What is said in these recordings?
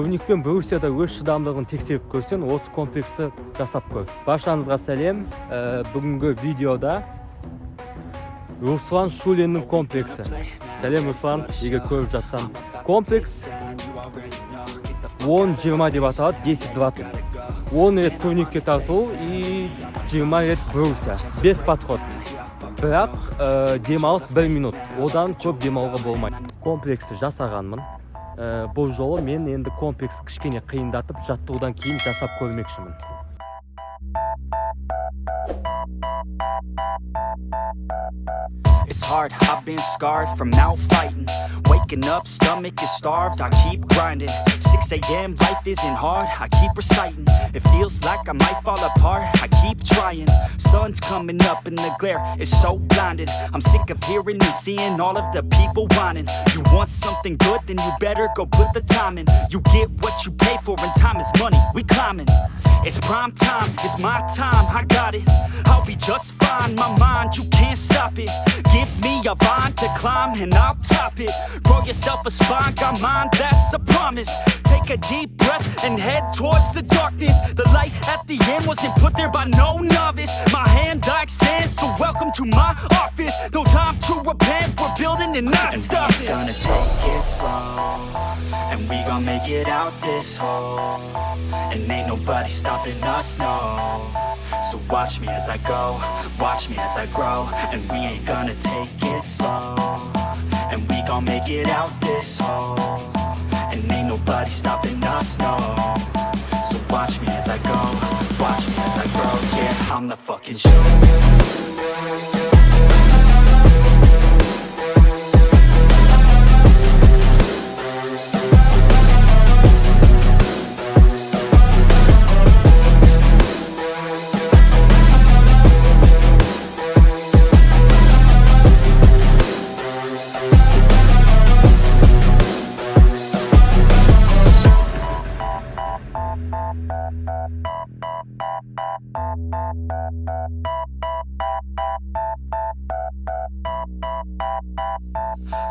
Турник пен Брусьяда өз шыдамдылығын тексеріп көрсең, осы комплексті жасап көр. Баршаңызға сәлем. Бүгінгі видеода Руслан Шуленнің комплексі. Сәлем Руслан, егер көріп жатсам. Комплекс 10-20 деп аталады, 10-20. 10 рет турникке тарту и 20 рет Брусья. Без подход. Бірақ демалыс 1 минут. Одан көп демалуға болмайды. Комплексті жасағанмын. Бұл жолы мен енді комплекс кішкене қиындатып, жаттығудан кейін жасап көрмекшімін. It's hard, I've been scarred from out fighting. Waking up, stomach is starved, I keep grinding. 6 a.m, life isn't hard, I keep reciting. It feels like I might fall apart, I keep trying. Sun's coming up and the glare is so blinding. I'm sick of hearing and seeing all of the people whining. You want something good, then you better go put the time in. You get what you pay for and time is money, we climbing. It's prime time, it's my time, I got it. I'll be just fine, my mind, you can't stop it. Give me a vine to climb and I'll top it. Grow yourself a spine, got mine, that's a promise. Take a deep breath and head towards the darkness. The light at the end wasn't put there by no novice. My hand I extend, so welcome to my office. No time to repent, we're building and not stopping. We're gonna take it slow, and we gon' make it out this hole. And ain't nobody stopping us, no. So watch me as I go, watch me as I grow. And we ain't gonna take it slow, and we gon' make it out this hole. And ain't nobody stopping us, no. So watch me as I go, watch me as I grow. Yeah, I'm the fucking shit.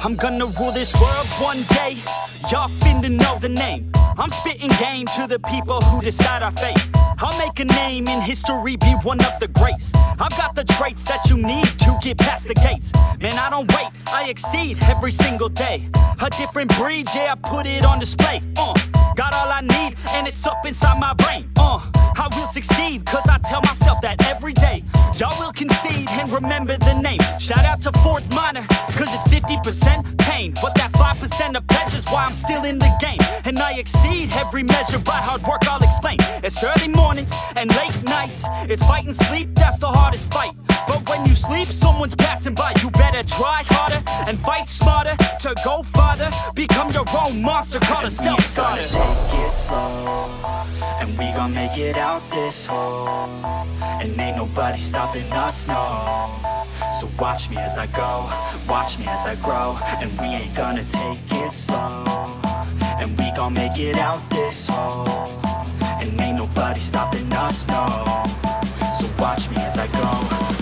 I'm gonna rule this world one day. Y'all finna know the name. I'm spitting game to the people who decide our fate. I'll make a name in history, be one of the greats. I've got the traits that you need to get past the gates. Man, I don't wait, I exceed every single day. A different breed, yeah, I put it on display. Got all I need, and it's up inside my brain. I will succeed, cause I tell myself that every day. Y'all will concede and remember the name. Shout out to Fort Minor, cause it's 50% pain. But that 5% of pleasure's why I'm still in the game. And I exceed every measure by hard work, I'll explain. It's early mornings and late nights. It's fight and sleep, that's the hardest fight. But when you sleep, someone's passing by. You better try harder and fight smarter to go farther. Become your own monster, call a self-starter. Take it slow, and we gon' make it out this hole. And ain't nobody stopping us, no. So watch me as I go, watch me as I grow. And we ain't gonna take it slow, and we gon' make it out this hole. And ain't nobody stopping us, no. So watch me as I go,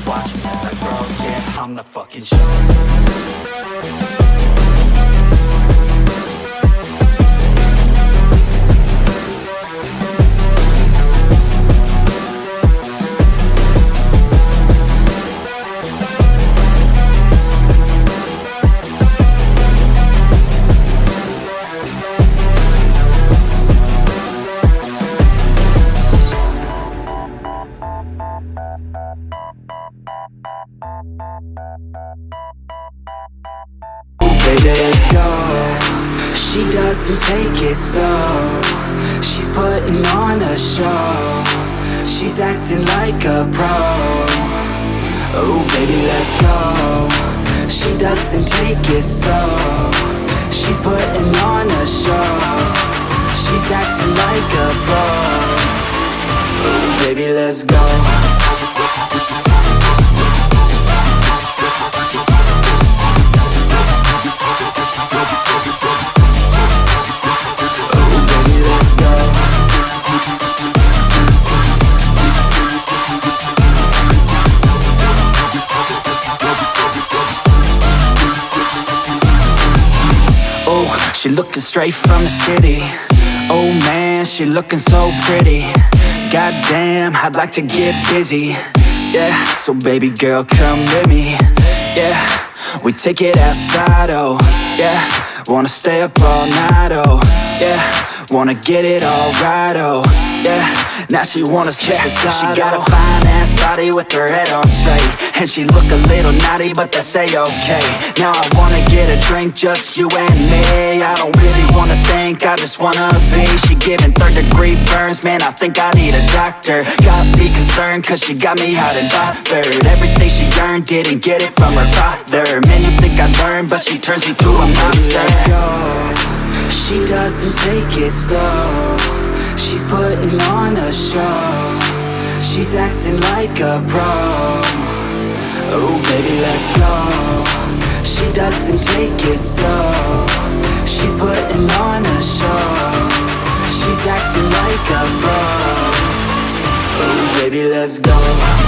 watch me as I grow. Yeah, I'm the fucking shit. Baby, let's go. She doesn't take it slow. She's putting on a show. She's acting like a pro. Oh, baby, let's go. She doesn't take it slow. She's putting on a show. She's acting like a pro. Oh, baby, let's go. She looking straight from the city. Oh man, she looking so pretty. Goddamn, I'd like to get busy. Yeah, so baby girl, come with me. Yeah, we take it outside, oh yeah. Wanna stay up all night, oh yeah. Wanna get it all right, oh yeah. Now she wanna skip the side. She got a fine ass body with her head on straight, and she look a little naughty, but that's a-okay. Now I wanna get a drink, just you and me. I don't really wanna think, I just wanna be. She giving 3rd-degree burns, man, I think I need a doctor. Got me concerned, cause she got me hot and bothered. Everything she earned, didn't get it from her father. Man, you think I learned, but she turns me to a monster. Let's go. She doesn't take it slow, she's putting on a show. She's acting like a pro. Oh baby, let's go. She doesn't take it slow, she's putting on a show. She's acting like a pro. Oh baby, let's go.